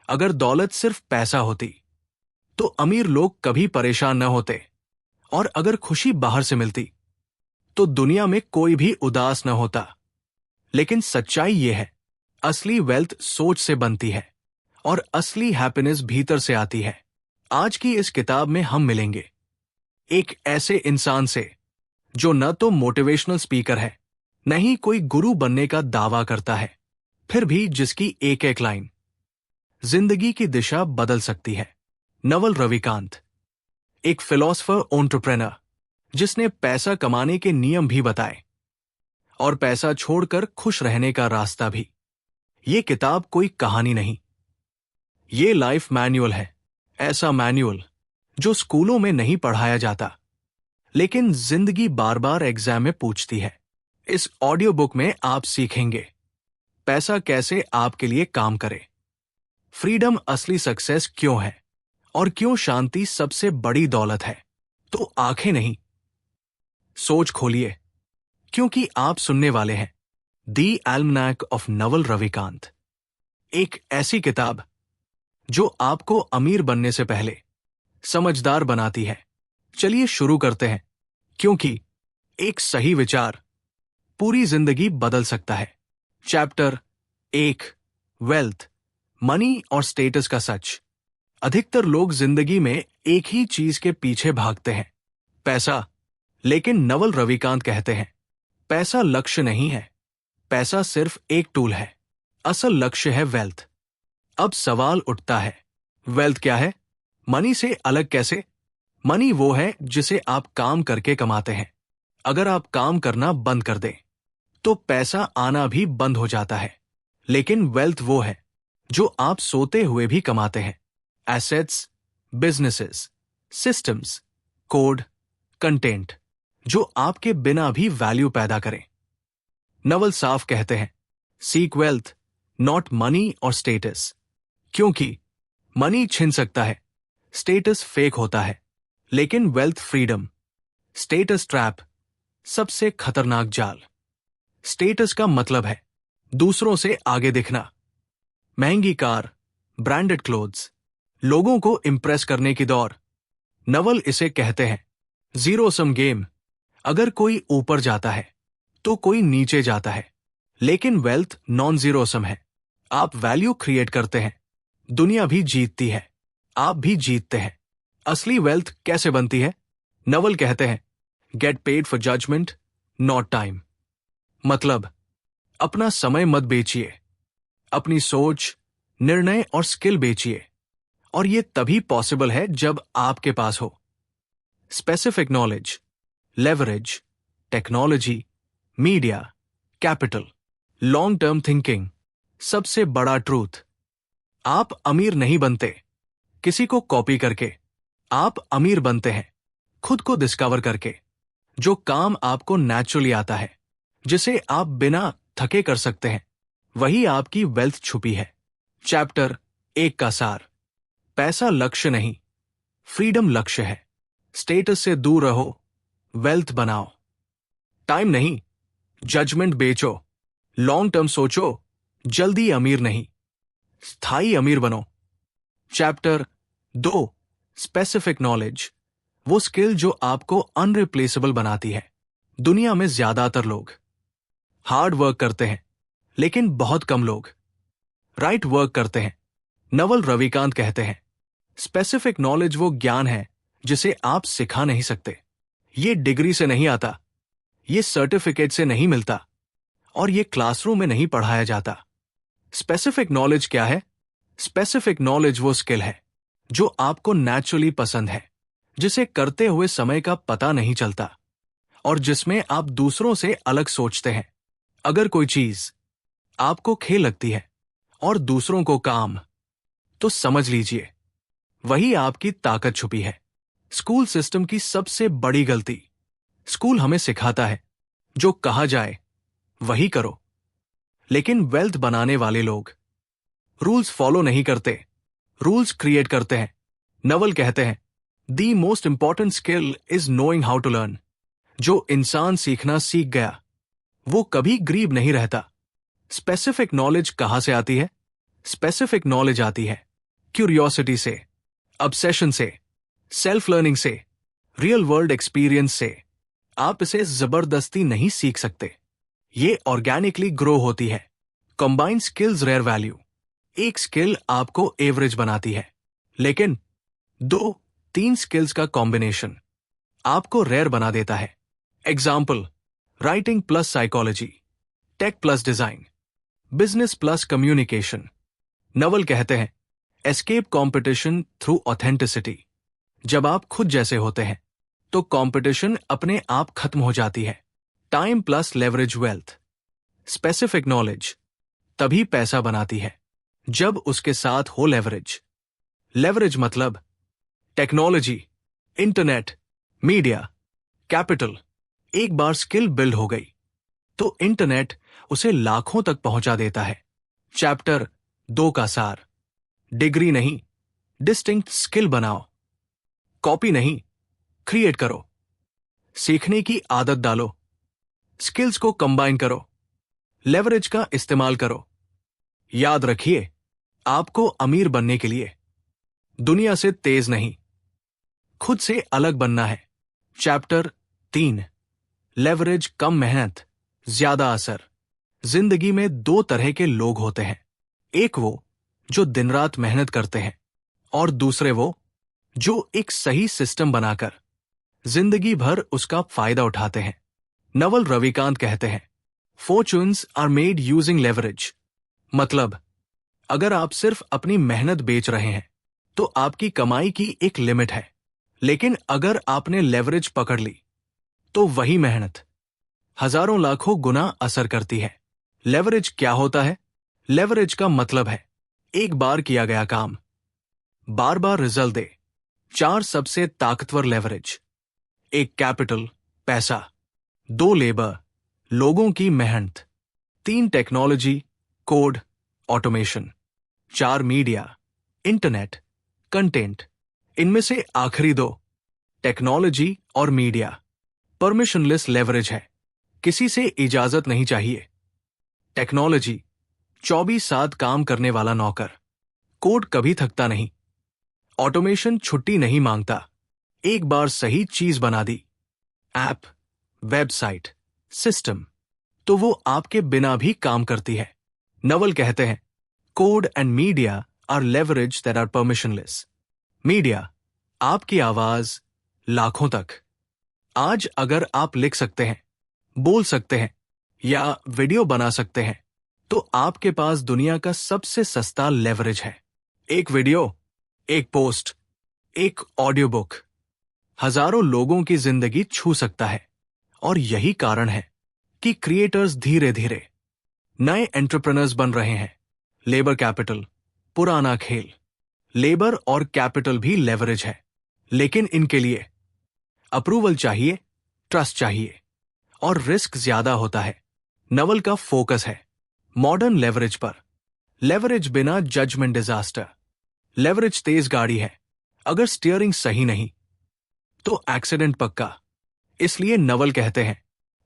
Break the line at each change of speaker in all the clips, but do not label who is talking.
अगर दौलत सिर्फ पैसा होती तो अमीर लोग कभी परेशान न होते, और अगर खुशी बाहर से मिलती तो दुनिया में कोई भी उदास न होता। लेकिन सच्चाई यह है, असली वेल्थ सोच से बनती है और असली हैप्पीनेस भीतर से आती है। आज की इस किताब में हम मिलेंगे एक ऐसे इंसान से जो न तो मोटिवेशनल स्पीकर है, न ही कोई गुरु बनने का दावा करता है, फिर भी जिसकी एक एक लाइन जिंदगी की दिशा बदल सकती है। नवल रविकांत, एक फिलोसफर एंटरप्रेन्योर जिसने पैसा कमाने के नियम भी बताए और पैसा छोड़कर खुश रहने का रास्ता भी। ये किताब कोई कहानी नहीं, ये लाइफ मैनुअल है। ऐसा मैनुअल जो स्कूलों में नहीं पढ़ाया जाता, लेकिन जिंदगी बार बार एग्जाम में पूछती है। इस ऑडियो बुक में आप सीखेंगे पैसा कैसे आपके लिए काम करे, फ्रीडम असली सक्सेस क्यों है, और क्यों शांति सबसे बड़ी दौलत है। तो आंखें नहीं, सोच खोलिए, क्योंकि आप सुनने वाले हैं दी एल्मनैक ऑफ नवल रविकांत, एक ऐसी किताब जो आपको अमीर बनने से पहले समझदार बनाती है। चलिए शुरू करते हैं, क्योंकि एक सही विचार पूरी जिंदगी बदल सकता है। चैप्टर 1, वेल्थ, मनी और स्टेटस का सच। अधिकतर लोग जिंदगी में एक ही चीज के पीछे भागते हैं, पैसा। लेकिन नवल रविकांत कहते हैं पैसा लक्ष्य नहीं है, पैसा सिर्फ एक टूल है, असल लक्ष्य है वेल्थ। अब सवाल उठता है, वेल्थ क्या है? मनी से अलग कैसे? मनी वो है जिसे आप काम करके कमाते हैं। अगर आप काम करना बंद कर दें तो पैसा आना भी बंद हो जाता है। लेकिन वेल्थ वो है जो आप सोते हुए भी कमाते हैं। Assets, businesses, systems, code, content, जो आपके बिना भी वैल्यू पैदा करें। नवल साफ कहते हैं, सीक वेल्थ, नॉट मनी और स्टेटस। क्योंकि मनी छिन सकता है, स्टेटस फेक होता है, लेकिन वेल्थ फ्रीडम। स्टेटस ट्रैप, सबसे खतरनाक जाल। स्टेटस का मतलब है दूसरों से आगे दिखना, महंगी कार, ब्रांडेड क्लोथ्स, लोगों को इंप्रेस करने की दौड़। नवल इसे कहते हैं जीरो सम गेम। अगर कोई ऊपर जाता है तो कोई नीचे जाता है, लेकिन वेल्थ नॉन जीरो सम है। आप वैल्यू क्रिएट करते हैं, दुनिया भी जीतती है, आप भी जीतते हैं। असली वेल्थ कैसे बनती है? नवल कहते हैं get paid for judgement, not time. मतलब अपना समय मत बेचिए, अपनी सोच, निर्णय और स्किल बेचिए, और ये तभी पॉसिबल है जब आपके पास हो specific knowledge, leverage, technology, media, capital, long term thinking. सबसे बड़ा ट्रूथ, आप अमीर नहीं बनते किसी को कॉपी करके, आप अमीर बनते हैं खुद को डिस्कवर करके। जो काम आपको नेचुरली आता है, जिसे आप बिना थके कर सकते हैं, वही आपकी वेल्थ छुपी है। चैप्टर 1 का सार, पैसा लक्ष्य नहीं, फ्रीडम लक्ष्य है। स्टेटस से दूर रहो, वेल्थ बनाओ। टाइम नहीं, जजमेंट बेचो। लॉन्ग टर्म सोचो, जल्दी अमीर नहीं, स्थायी अमीर बनो। चैप्टर 2, स्पेसिफिक नॉलेज, वो स्किल जो आपको अनरिप्लेसेबल बनाती है। दुनिया में ज्यादातर लोग हार्ड वर्क करते हैं, लेकिन बहुत कम लोग राइट वर्क करते हैं। नवल रविकांत कहते हैं स्पेसिफिक नॉलेज वो ज्ञान है जिसे आप सिखा नहीं सकते। ये डिग्री से नहीं आता, ये सर्टिफिकेट से नहीं मिलता, और ये क्लासरूम में नहीं पढ़ाया जाता। स्पेसिफिक नॉलेज क्या है? स्पेसिफिक नॉलेज वो स्किल है जो आपको नेचुरली पसंद है, जिसे करते हुए समय का पता नहीं चलता, और जिसमें आप दूसरों से अलग सोचते हैं। अगर कोई चीज आपको खेल लगती है और दूसरों को काम, तो समझ लीजिए वही आपकी ताकत छुपी है। स्कूल सिस्टम की सबसे बड़ी गलती, स्कूल हमें सिखाता है जो कहा जाए वही करो, लेकिन वेल्थ बनाने वाले लोग रूल्स फॉलो नहीं करते, रूल्स क्रिएट करते हैं। नवल कहते हैं the most important skill is knowing how to learn. जो इंसान सीखना सीख गया वो कभी गरीब नहीं रहता। स्पेसिफिक नॉलेज कहां से आती है? स्पेसिफिक नॉलेज आती है क्यूरियोसिटी से, ऑब्सेशन से, सेल्फ लर्निंग से, रियल वर्ल्ड एक्सपीरियंस से। आप इसे जबरदस्ती नहीं सीख सकते। ये ऑर्गेनिकली ग्रो होती है। Combined skills rare value. एक स्किल आपको एवरेज बनाती है, लेकिन 2-3 स्किल्स का कॉम्बिनेशन आपको रेयर बना देता है। Example, writing plus psychology, tech plus design, business plus communication. Naval कहते हैं, एस्केप कॉम्पिटिशन थ्रू ऑथेंटिसिटी। जब आप खुद जैसे होते हैं तो कॉम्पिटिशन अपने आप खत्म हो जाती है। Time plus leverage wealth. Specific knowledge तभी पैसा बनाती है जब उसके साथ हो लेवरेज। लेवरेज मतलब टेक्नोलॉजी, इंटरनेट, मीडिया, कैपिटल। एक बार स्किल बिल्ड हो गई तो इंटरनेट उसे लाखों तक पहुंचा देता है। चैप्टर 2 का सार। डिग्री नहीं, डिस्टिंक्ट स्किल बनाओ। कॉपी नहीं, क्रिएट करो। सीखने की आदत डालो। स्किल्स को कंबाइन करो। लेवरेज का इस्तेमाल करो। याद रखिए, आपको अमीर बनने के लिए दुनिया से तेज नहीं, खुद से अलग बनना है। चैप्टर 3। लेवरेज कम मेहनत, ज्यादा असर। जिंदगी में 2 तरह के लोग होते हैं। एक वो जो दिन रात मेहनत करते हैं, और दूसरे वो जो एक सही सिस्टम बनाकर जिंदगी भर उसका फायदा उठाते हैं। नवल रविकांत कहते हैं, fortunes are made using leverage. मतलब, अगर आप सिर्फ अपनी मेहनत बेच रहे हैं तो आपकी कमाई की एक लिमिट है, लेकिन अगर आपने लेवरेज पकड़ ली तो वही मेहनत हजारों लाखों गुना असर करती है। लेवरेज क्या होता है? लेवरेज का मतलब है एक बार किया गया काम बार बार रिजल्ट दे। 4 सबसे ताकतवर लेवरेज। 1 कैपिटल, पैसा। 2 लेबर, लोगों की मेहनत। 3 technology, code, automation. 4 media, internet, content. इनमें से आखिरी 2, टेक्नोलॉजी और मीडिया, परमिशनलेस लेवरेज है। किसी से इजाजत नहीं चाहिए। टेक्नोलॉजी 24/7 काम करने वाला नौकर। कोड कभी थकता नहीं। ऑटोमेशन छुट्टी नहीं मांगता। एक बार सही चीज बना दी, ऐप, वेबसाइट, सिस्टम, तो वो आपके बिना भी काम करती है। नवल कहते हैं, code and media are leverage that are permissionless. Media, आपकी आवाज लाखों तक। आज अगर आप लिख सकते हैं, बोल सकते हैं या वीडियो बना सकते हैं तो आपके पास दुनिया का सबसे सस्ता लेवरेज है। एक वीडियो, एक पोस्ट, एक ऑडियो बुक हजारों लोगों की जिंदगी छू सकता है। और यही कारण है कि क्रिएटर्स धीरे धीरे नए एंटरप्रेन्योर्स बन रहे हैं। लेबर कैपिटल, पुराना खेल। लेबर और कैपिटल भी लेवरेज है, लेकिन इनके लिए अप्रूवल चाहिए, ट्रस्ट चाहिए, और रिस्क ज्यादा होता है। नवल का फोकस है मॉडर्न लेवरेज पर। लेवरेज बिना जजमेंट डिजास्टर। लेवरेज तेज गाड़ी है, अगर स्टीयरिंग सही नहीं तो एक्सीडेंट पक्का। इसलिए नवल कहते हैं,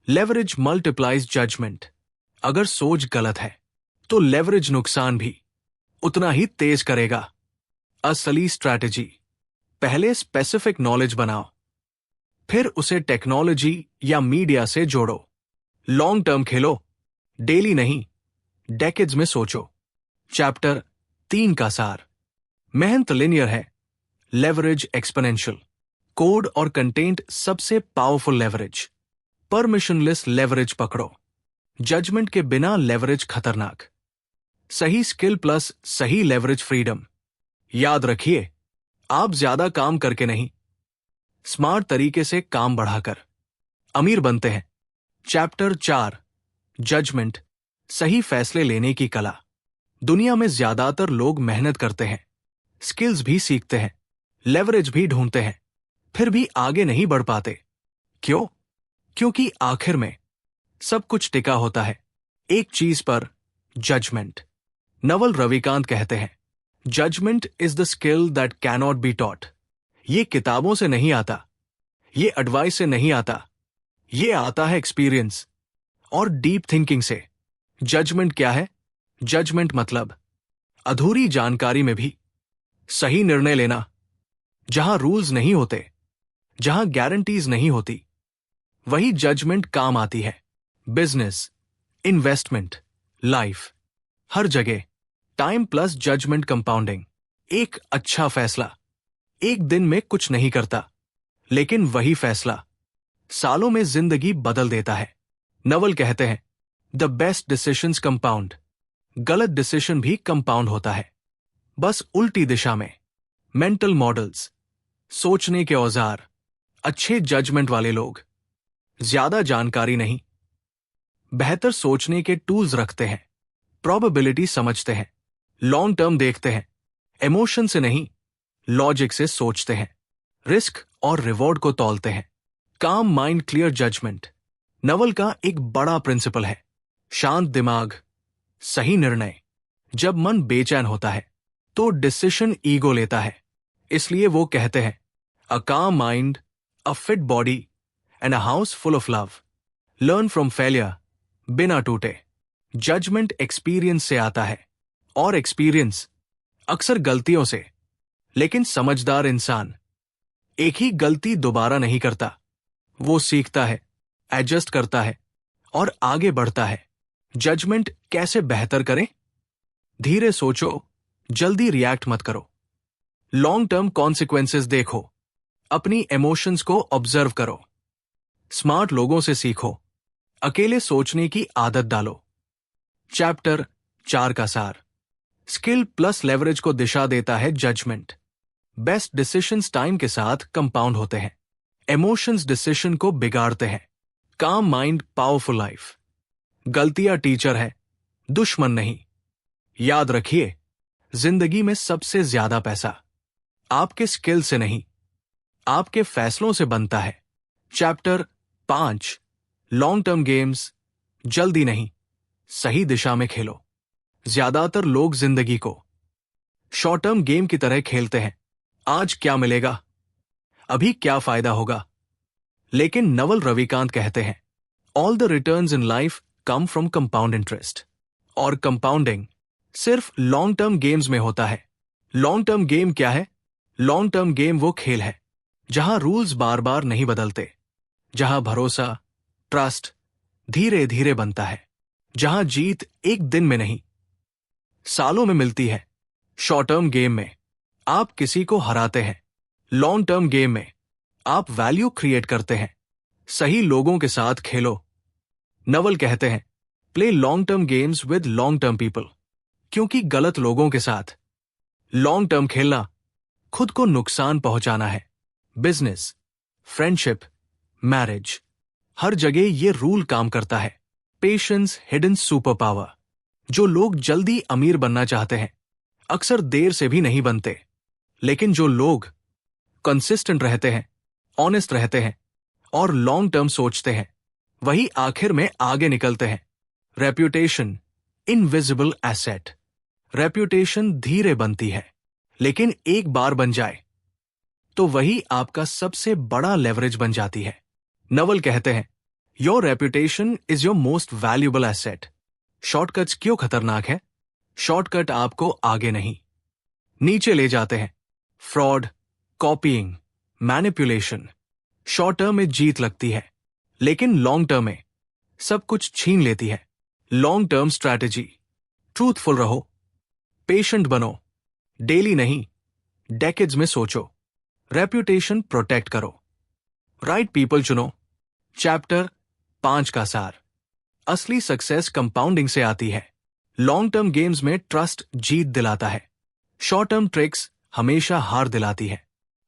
लेवरेज मल्टीप्लाइज जजमेंट। अगर सोच गलत है तो लेवरेज नुकसान भी उतना ही तेज करेगा। असली स्ट्रैटेजी, पहले स्पेसिफिक नॉलेज बनाओ, फिर उसे टेक्नोलॉजी या मीडिया से जोड़ो। लॉन्ग टर्म खेलो, डेली नहीं, डेकेड्स में सोचो। चैप्टर 3 का सार। मेहनत लिनियर है, लेवरेज एक्सपोनेंशियल। कोड और कंटेंट सबसे पावरफुल लेवरेज। परमिशनलेस लेवरेज पकड़ो। जजमेंट के बिना लेवरेज खतरनाक। सही स्किल प्लस सही लेवरेज फ्रीडम। याद रखिए, आप ज्यादा काम करके नहीं, स्मार्ट तरीके से काम बढ़ाकर अमीर बनते हैं। चैप्टर 4। जजमेंट, सही फैसले लेने की कला। दुनिया में ज्यादातर लोग मेहनत करते हैं, स्किल्स भी सीखते हैं, लेवरेज भी ढूंढते हैं, फिर भी आगे नहीं बढ़ पाते। क्यों? क्योंकि आखिर में सब कुछ टिका होता है एक चीज पर, जजमेंट। नवल रविकांत कहते हैं, judgement is the skill that cannot be taught. ये किताबों से नहीं आता, ये एडवाइस से नहीं आता, ये आता है एक्सपीरियंस और डीप थिंकिंग से। जजमेंट क्या है? जजमेंट मतलब अधूरी जानकारी में भी सही निर्णय लेना। जहां रूल्स नहीं होते, जहां गारंटीज नहीं होती, वही जजमेंट काम आती है। बिजनेस, इन्वेस्टमेंट, लाइफ, हर जगह टाइम प्लस जजमेंट कंपाउंडिंग। एक अच्छा फैसला एक दिन में कुछ नहीं करता, लेकिन वही फैसला सालों में जिंदगी बदल देता है। नवल कहते हैं, द बेस्ट डिसीजंस कंपाउंड। गलत डिसीजन भी कंपाउंड होता है, बस उल्टी दिशा में। मेंटल मॉडल्स, सोचने के औजार, अच्छे जजमेंट वाले लोग ज्यादा जानकारी नहीं, बेहतर सोचने के टूल्स रखते हैं, प्रोबेबिलिटी समझते हैं, लॉन्ग टर्म देखते हैं, इमोशन से नहीं लॉजिक से सोचते हैं, रिस्क और रिवॉर्ड को तौलते हैं। काम माइंड क्लियर जजमेंट नवल का एक बड़ा प्रिंसिपल है। शांत दिमाग, सही निर्णय। जब मन बेचैन होता है तो डिसीजन ईगो लेता है, इसलिए वो कहते हैं, a calm mind, a fit body and a house full of love. Learn from failure बिना टूटे। जजमेंट एक्सपीरियंस से आता है, और एक्सपीरियंस अक्सर गलतियों से। लेकिन समझदार इंसान एक ही गलती दोबारा नहीं करता, वो सीखता है, एडजस्ट करता है और आगे बढ़ता है। जजमेंट कैसे बेहतर करें? धीरे सोचो, जल्दी रिएक्ट मत करो। लॉन्ग टर्म कॉन्सिक्वेंसेस देखो, अपनी इमोशंस को ऑब्जर्व करो, स्मार्ट लोगों से सीखो, अकेले सोचने की आदत डालो। चैप्टर 4 का सार। स्किल प्लस लेवरेज को दिशा देता है जजमेंट। बेस्ट डिसीजंस टाइम के साथ कंपाउंड होते हैं, इमोशंस डिसीजन को बिगाड़ते हैं। काम माइंड पावरफुल लाइफ। गलतियां टीचर है, दुश्मन नहीं। याद रखिए, जिंदगी में सबसे ज्यादा पैसा आपके स्किल से नहीं, आपके फैसलों से बनता है। चैप्टर 5। Long term games. जल्दी नहीं, सही दिशा में खेलो। ज्यादातर लोग जिंदगी को शॉर्ट टर्म गेम की तरह खेलते हैं। आज क्या मिलेगा, अभी क्या फायदा होगा। लेकिन नवल रविकांत कहते हैं, all the returns in life come from compound interest. और कंपाउंडिंग सिर्फ लॉन्ग टर्म गेम्स में होता है। लॉन्ग टर्म गेम क्या है? लॉन्ग टर्म गेम वो खेल है जहां रूल्स बार बार नहीं बदलते, जहां भरोसा, ट्रस्ट धीरे धीरे बनता है, जहां जीत एक दिन में नहीं सालों में मिलती है। शॉर्ट टर्म गेम में आप किसी को हराते हैं, लॉन्ग टर्म गेम में आप वैल्यू क्रिएट करते हैं। सही लोगों के साथ खेलो। नवल कहते हैं, play long term games with long term people, क्योंकि गलत लोगों के साथ लॉन्ग टर्म खेलना खुद को नुकसान पहुंचाना है। बिजनेस, फ्रेंडशिप, मैरिज, हर जगह ये रूल काम करता है। Patience hidden super power. जो लोग जल्दी अमीर बनना चाहते हैं अक्सर देर से भी नहीं बनते, लेकिन जो लोग कंसिस्टेंट रहते हैं, ऑनेस्ट रहते हैं और लॉन्ग टर्म सोचते हैं, वही आखिर में आगे निकलते हैं। Reputation invisible asset. रेप्यूटेशन धीरे बनती है, लेकिन एक बार बन जाए तो वही आपका सबसे बड़ा लेवरेज बन जाती है। नवल कहते हैं, your reputation is your most valuable asset. Shortcuts क्यों खतरनाक है? शॉर्टकट आपको आगे नहीं, नीचे ले जाते हैं। Fraud, copying, manipulation. Short term में जीत लगती है, लेकिन लॉन्ग टर्म में सब कुछ छीन लेती है। Long term strategy. ट्रूथफुल रहो, पेशेंट बनो, डेली नहीं डेकेड्स में सोचो, रेप्यूटेशन प्रोटेक्ट करो, राइट पीपल चुनो। चैप्टर 5 का सार। असली सक्सेस कंपाउंडिंग से आती है। लॉन्ग टर्म गेम्स में ट्रस्ट जीत दिलाता है, शॉर्ट टर्म ट्रिक्स हमेशा हार दिलाती है।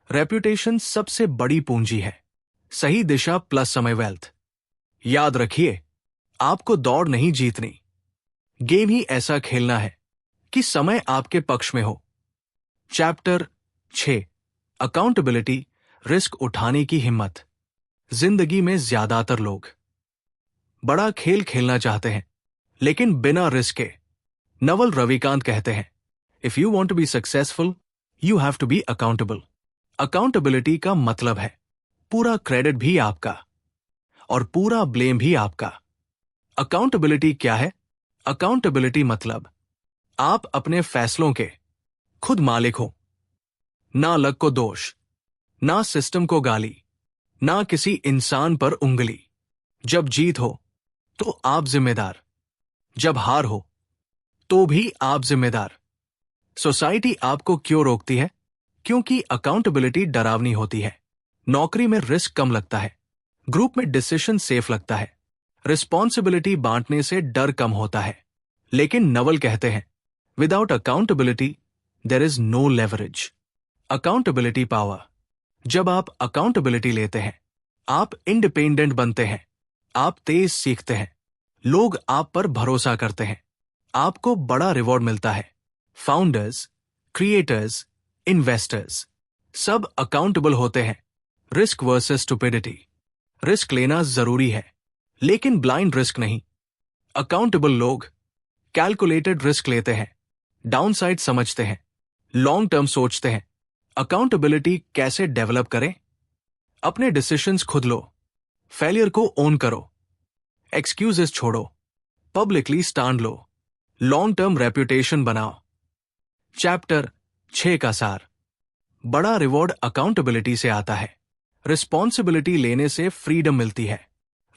रेप्यूटेशन सबसे बड़ी पूंजी है। सही दिशा प्लस समय वेल्थ। याद रखिए, आपको दौड़ नहीं जीतनी, गेम ही ऐसा खेलना है कि समय आपके पक्ष में हो। चैप्टर 6। अकाउंटेबिलिटी, रिस्क उठाने की हिम्मत। जिंदगी में ज्यादातर लोग बड़ा खेल खेलना चाहते हैं, लेकिन बिना रिस्क के। नवल रविकांत कहते हैं, if you want to be successful you have to be accountable. Accountability का मतलब है पूरा क्रेडिट भी आपका और पूरा ब्लेम भी आपका। अकाउंटेबिलिटी क्या है? अकाउंटेबिलिटी मतलब आप अपने फैसलों के खुद मालिक हो, ना लक को दोष, ना सिस्टम को गाली, ना किसी इंसान पर उंगली। जब जीत हो तो आप जिम्मेदार, जब हार हो तो भी आप जिम्मेदार। सोसाइटी आपको क्यों रोकती है? क्योंकि अकाउंटेबिलिटी डरावनी होती है। नौकरी में रिस्क कम लगता है, ग्रुप में डिसीजन सेफ लगता है, रिस्पॉन्सिबिलिटी बांटने से डर कम होता है। लेकिन नवल कहते हैं, without accountability there is no leverage. Accountability power. जब आप अकाउंटेबिलिटी लेते हैं, आप इंडिपेंडेंट बनते हैं, आप तेज सीखते हैं, लोग आप पर भरोसा करते हैं, आपको बड़ा रिवॉर्ड मिलता है। फाउंडर्स, क्रिएटर्स, इन्वेस्टर्स सब अकाउंटेबल होते हैं। Risk versus stupidity. रिस्क लेना जरूरी है, लेकिन ब्लाइंड रिस्क नहीं। अकाउंटेबल लोग कैलकुलेटेड रिस्क लेते हैं, डाउनसाइड समझते हैं, लॉन्ग टर्म सोचते हैं। अकाउंटेबिलिटी कैसे डेवलप करें? अपने डिसीजंस खुद लो, फेलियर को ओन करो, एक्सक्यूजेस छोड़ो, पब्लिकली स्टैंड लो, लॉन्ग टर्म रेप्यूटेशन बनाओ। चैप्टर 6 का सार। बड़ा रिवॉर्ड अकाउंटेबिलिटी से आता है। रिस्पॉन्सिबिलिटी लेने से फ्रीडम मिलती है,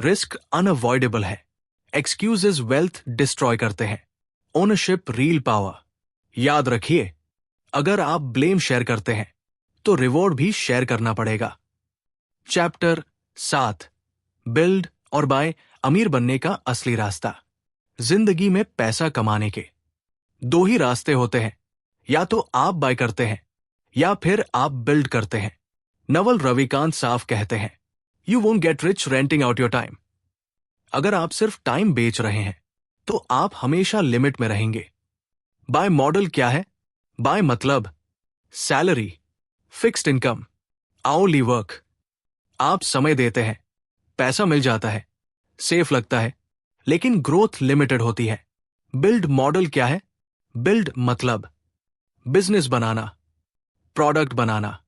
रिस्क अनअवॉइडेबल है, एक्सक्यूजेस वेल्थ डिस्ट्रॉय करते हैं, ओनरशिप रील पावर। याद रखिए, अगर आप ब्लेम शेयर करते हैं तो रिवॉर्ड भी शेयर करना पड़ेगा। चैप्टर 7। बिल्ड और बाय अमीर बनने का असली रास्ता। जिंदगी में पैसा कमाने के दो ही रास्ते होते हैं, या तो आप बाय करते हैं या फिर आप बिल्ड करते हैं। नवल रविकांत साफ कहते हैं, you won't get rich renting out your time. अगर आप सिर्फ टाइम बेच रहे हैं तो आप हमेशा लिमिट में रहेंगे। बाय मॉडल क्या है? बाय मतलब salary, fixed income, hourly work. आप समय देते हैं, पैसा मिल जाता है, सेफ लगता है, लेकिन ग्रोथ लिमिटेड होती है। बिल्ड मॉडल क्या है? बिल्ड मतलब बिजनेस बनाना, प्रोडक्ट बनाना,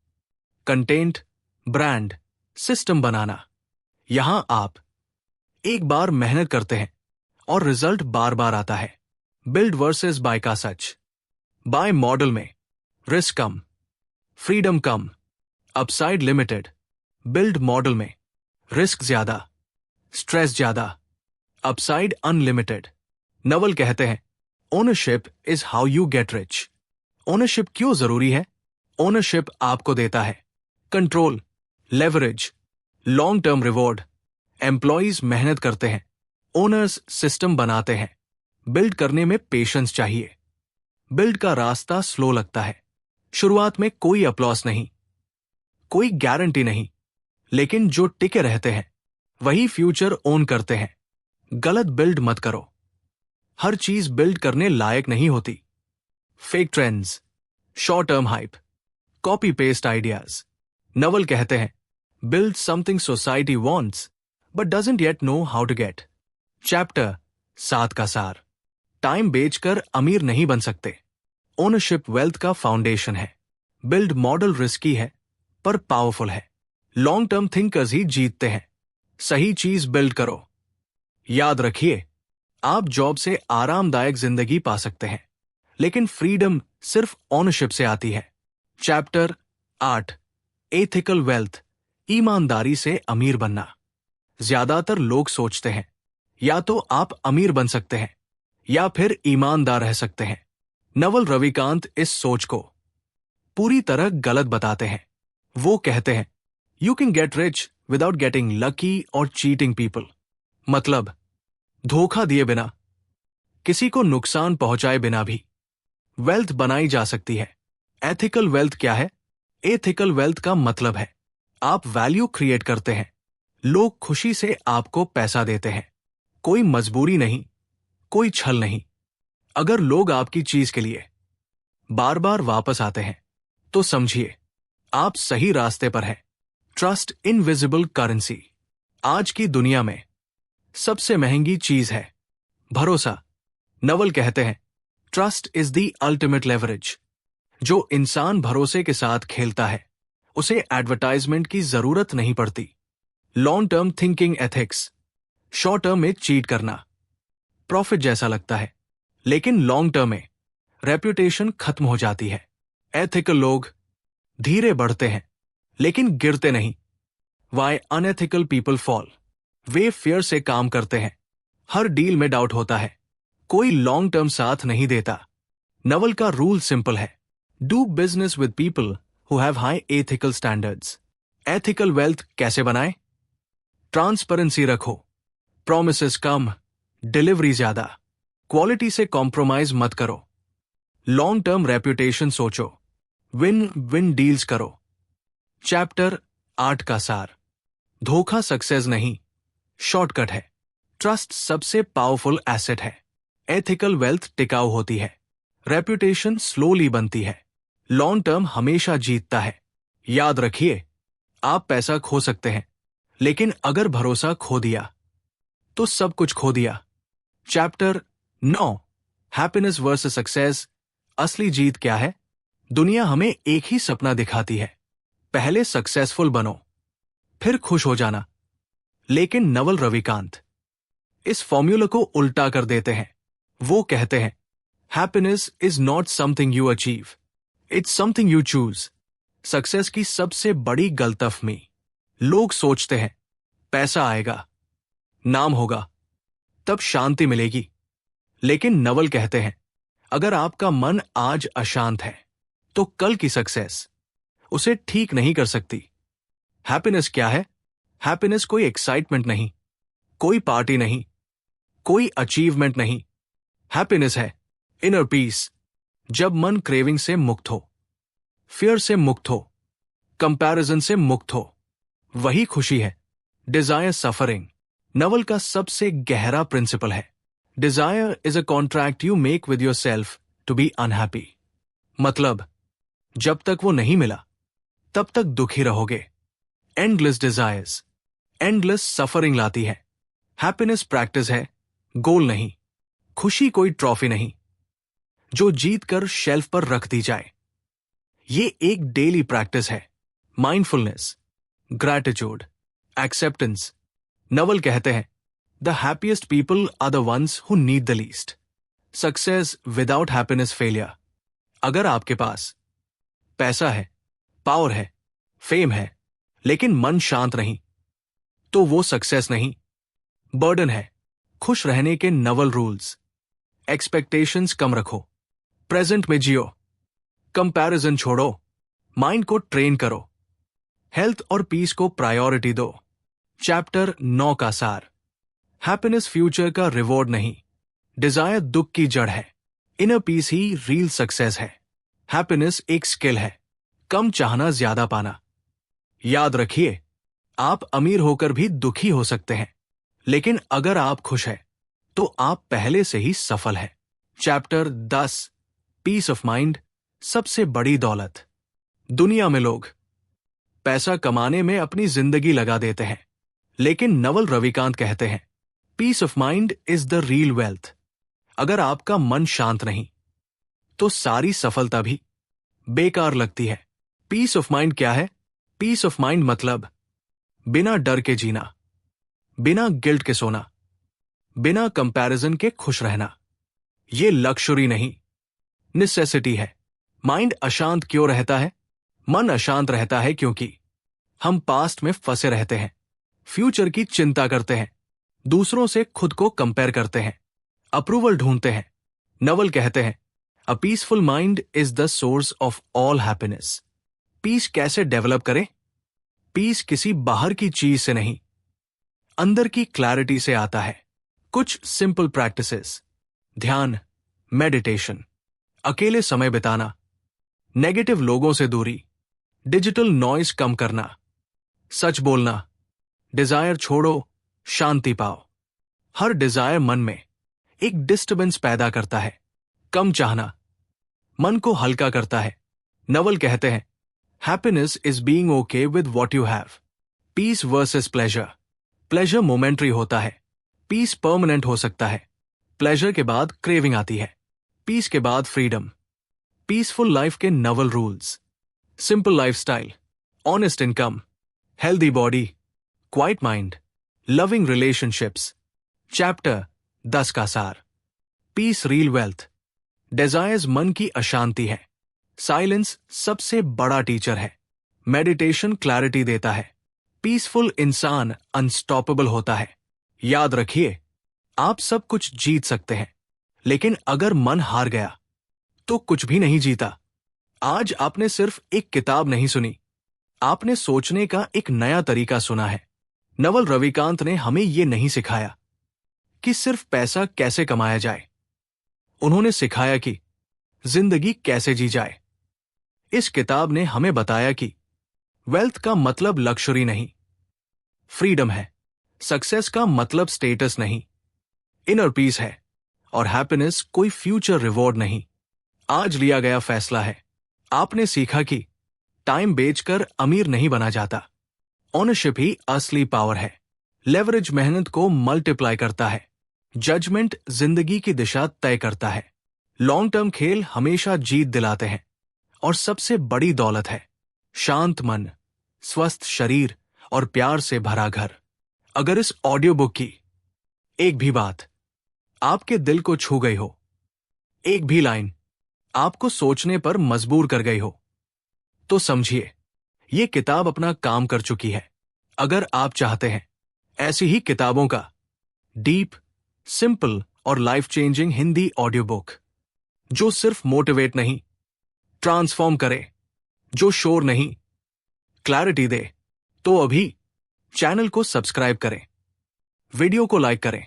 कंटेंट, ब्रांड, सिस्टम बनाना। यहां आप एक बार मेहनत करते हैं और रिजल्ट बार बार आता है। बिल्ड वर्सेस बाय का सच। बाय मॉडल में रिस्क कम, फ्रीडम कम, अपसाइड लिमिटेड। बिल्ड मॉडल में रिस्क ज्यादा, स्ट्रेस ज्यादा, अपसाइड अनलिमिटेड। नवल कहते हैं, ownership is how you get rich. Ownership क्यों जरूरी है? ओनरशिप आपको देता है control, leverage, long term reward. Employees मेहनत करते हैं, ओनर्स सिस्टम बनाते हैं। बिल्ड करने में पेशेंस चाहिए। बिल्ड का रास्ता स्लो लगता है। शुरुआत में कोई अप्लॉस नहीं, कोई गारंटी नहीं, लेकिन जो टिके रहते हैं वही फ्यूचर ओन करते हैं। गलत बिल्ड मत करो। हर चीज बिल्ड करने लायक नहीं होती। Fake trends, short term hype, copy paste ideas. Naval कहते हैं, build something society wants but doesn't yet know how to get. Chapter 7 का सार। टाइम बेचकर अमीर नहीं बन सकते। ओनरशिप वेल्थ का फाउंडेशन है। बिल्ड मॉडल रिस्की है पर पावरफुल है। लॉन्ग टर्म थिंकर्स ही जीतते हैं। सही चीज बिल्ड करो। याद रखिए, आप जॉब से आरामदायक जिंदगी पा सकते हैं, लेकिन फ्रीडम सिर्फ ओनरशिप से आती है। चैप्टर 8। Ethical wealth. ईमानदारी से अमीर बनना। ज्यादातर लोग सोचते हैं, या तो आप अमीर बन सकते हैं या फिर ईमानदार रह सकते हैं। नवल रविकांत इस सोच को पूरी तरह गलत बताते हैं। वो कहते हैं, you can get rich without getting lucky और चीटिंग पीपल। मतलब धोखा दिए बिना, किसी को नुकसान पहुंचाए बिना भी वेल्थ बनाई जा सकती है। एथिकल वेल्थ क्या है? एथिकल वेल्थ का मतलब है आप वैल्यू क्रिएट करते हैं, लोग खुशी से आपको पैसा देते हैं, कोई मजबूरी नहीं, कोई छल नहीं। अगर लोग आपकी चीज के लिए बार बार वापस आते हैं तो समझिए आप सही रास्ते पर हैं। Trust invisible currency. आज की दुनिया में सबसे महंगी चीज है भरोसा। नवल कहते हैं, trust is the ultimate leverage. जो इंसान भरोसे के साथ खेलता है उसे एडवर्टाइजमेंट की जरूरत नहीं पड़ती। Long term thinking ethics. Short term में चीट करना प्रॉफिट जैसा लगता है, लेकिन लॉन्ग टर्म में रेप्यूटेशन खत्म हो जाती है। एथिकल लोग धीरे बढ़ते हैं लेकिन गिरते नहीं। Why unethical people fall. वे फियर से काम करते हैं। हर डील में डाउट होता है, कोई लॉन्ग टर्म साथ नहीं देता। नवल का रूल सिंपल है, do business with people who have high ethical standards. Ethical wealth कैसे बनाएं? ट्रांसपेरेंसी रखो, प्रॉमिसेस कम, डिलीवरी ज्यादा, क्वालिटी से कॉम्प्रोमाइज मत करो। लॉन्ग टर्म रेप्यूटेशन सोचो, विन विन डील्स करो। चैप्टर 8 का सार। धोखा सक्सेस नहीं, शॉर्टकट है। ट्रस्ट सबसे पावरफुल एसेट है। एथिकल वेल्थ टिकाऊ होती है, रेप्यूटेशन स्लोली बनती है, लॉन्ग टर्म हमेशा जीतता है। याद रखिए, आप पैसा खो सकते हैं, लेकिन अगर भरोसा खो दिया तो सब कुछ खो दिया। Chapter 9, happiness versus success. असली जीत क्या है? दुनिया हमें एक ही सपना दिखाती है, पहले सक्सेसफुल बनो, फिर खुश हो जाना। लेकिन नवल रविकांत इस फॉर्मूला को उल्टा कर देते हैं। वो कहते हैं, happiness is not something you achieve, it's something you choose. Success की सबसे बड़ी गलतफहमी, लोग सोचते हैं पैसा आएगा, नाम होगा, तब शांति मिलेगी। लेकिन नवल कहते हैं, अगर आपका मन आज अशांत है तो कल की सक्सेस उसे ठीक नहीं कर सकती। हैप्पीनेस क्या है? हैप्पीनेस कोई एक्साइटमेंट नहीं, कोई पार्टी नहीं, कोई अचीवमेंट नहीं। हैप्पीनेस है इनर पीस। जब मन क्रेविंग से मुक्त हो, फियर से मुक्त हो, कंपैरिजन से मुक्त हो, वही खुशी है। डिजायर सफरिंग नवल का सबसे गहरा प्रिंसिपल है। Desire is a contract you make with yourself to be unhappy. मतलब, जब तक वो नहीं मिला तब तक दुखी रहोगे। एंडलेस डिजायर्स एंडलेस सफरिंग लाती है। हैप्पीनेस प्रैक्टिस है, गोल नहीं। खुशी कोई ट्रॉफी नहीं जो जीत कर शेल्फ पर रख दी जाए। ये एक डेली प्रैक्टिस है। Mindfulness, gratitude, acceptance. नवल कहते हैं, the happiest people are the ones who need the least. Success without happiness failure. अगर आपके पास पैसा है, पावर है, फेम है, लेकिन मन शांत नहीं, तो वो सक्सेस नहीं, बर्डन है। खुश रहने के नवल रूल्स। एक्सपेक्टेशंस कम रखो, प्रेजेंट में जियो, कंपैरिजन छोड़ो, माइंड को ट्रेन करो, हेल्थ और पीस को प्रायोरिटी दो। चैप्टर 9 का सार। हैप्पीनेस फ्यूचर का रिवॉर्ड नहीं, डिजायर दुख की जड़ है। इनर पीस ही रियल सक्सेस है। हैप्पीनेस एक स्किल है, कम चाहना ज्यादा पाना। याद रखिए, आप अमीर होकर भी दुखी हो सकते हैं, लेकिन अगर आप खुश हैं तो आप पहले से ही सफल हैं। चैप्टर 10, पीस ऑफ माइंड सबसे बड़ी दौलत। दुनिया में लोग पैसा कमाने में अपनी जिंदगी लगा देते हैं, लेकिन नवल रविकांत कहते हैं, peace of mind is the real wealth. अगर आपका मन शांत नहीं तो सारी सफलता भी बेकार लगती है। पीस ऑफ माइंड क्या है? पीस ऑफ माइंड मतलब बिना डर के जीना, बिना गिल्ट के सोना, बिना कंपैरिजन के खुश रहना। ये लक्ष्यूरी नहीं, नेसेसिटी है। माइंड अशांत क्यों रहता है? मन अशांत रहता है क्योंकि हम पास्ट में फंसे रहते हैं, फ्यूचर की चिंता करते हैं, दूसरों से खुद को कंपेयर करते हैं, अप्रूवल ढूंढते हैं। नवल कहते हैं, a peaceful mind is the source of all happiness. Peace कैसे डेवलप करें? पीस किसी बाहर की चीज से नहीं, अंदर की क्लैरिटी से आता है। कुछ सिंपल प्रैक्टिसेस: ध्यान, मेडिटेशन, अकेले समय बिताना, नेगेटिव लोगों से दूरी, डिजिटल नॉइज कम करना, सच बोलना, डिजायर छोड़ो, शांति पाओ। हर डिजायर मन में एक डिस्टर्बेंस पैदा करता है। कम चाहना मन को हल्का करता है। नवल कहते हैं, happiness is being okay with what you have. Peace versus pleasure. Pleasure momentary होता है, पीस परमानेंट हो सकता है। प्लेजर के बाद क्रेविंग आती है, पीस के बाद फ्रीडम। पीसफुल लाइफ के Naval rules: simple lifestyle, honest income, healthy body, quite mind, loving relationships. Chapter 10 का सार। Piece real wealth. डिजायर्स मन की अशांति है, साइलेंस सबसे बड़ा टीचर है। मेडिटेशन क्लैरिटी देता है। पीसफुल इंसान अनस्टॉपेबल होता है। याद रखिए, आप सब कुछ जीत सकते हैं, लेकिन अगर मन हार गया तो कुछ भी नहीं जीता। आज आपने सिर्फ एक किताब नहीं सुनी, आपने सोचने का एक नया तरीका सुना है। नवल रविकांत ने हमें यह नहीं सिखाया कि सिर्फ पैसा कैसे कमाया जाए, उन्होंने सिखाया कि जिंदगी कैसे जी जाए। इस किताब ने हमें बताया कि वेल्थ का मतलब लक्ष्री नहीं, फ्रीडम है। सक्सेस का मतलब स्टेटस नहीं, इनर पीस है। और हैप्पीनेस कोई फ्यूचर रिवॉर्ड नहीं, आज लिया गया फैसला है। आपने सीखा कि टाइम बेचकर अमीर नहीं बना जाता। ओनरशिप ही असली पावर है। लेवरेज मेहनत को मल्टीप्लाई करता है। जजमेंट जिंदगी की दिशा तय करता है। लॉन्ग टर्म खेल हमेशा जीत दिलाते हैं। और सबसे बड़ी दौलत है शांत मन, स्वस्थ शरीर और प्यार से भरा घर। अगर इस ऑडियो बुक की एक भी बात आपके दिल को छू गई हो, एक भी लाइन आपको सोचने पर मजबूर कर गई हो, तो समझिए ये किताब अपना काम कर चुकी है। अगर आप चाहते हैं ऐसी ही किताबों का डीप, सिंपल और life changing Hindi audio book जो सिर्फ मोटिवेट नहीं, ट्रांसफॉर्म करे, जो शोर नहीं, क्लैरिटी दे, तो अभी चैनल को सब्सक्राइब करें, वीडियो को लाइक करें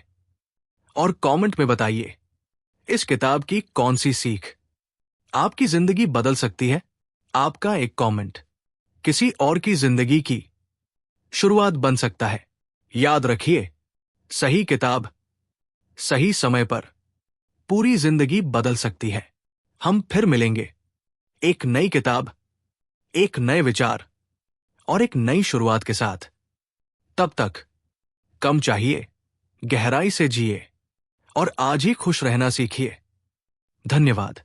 और कमेंट में बताइए इस किताब की कौन सी सीख आपकी जिंदगी बदल सकती है। आपका एक कमेंट किसी और की जिंदगी की शुरुआत बन सकता है। याद रखिए, सही किताब सही समय पर पूरी जिंदगी बदल सकती है। हम फिर मिलेंगे एक नई किताब, एक नए विचार और एक नई शुरुआत के साथ। तब तक कम चाहिए, गहराई से जिए और आज ही खुश रहना सीखिए। धन्यवाद।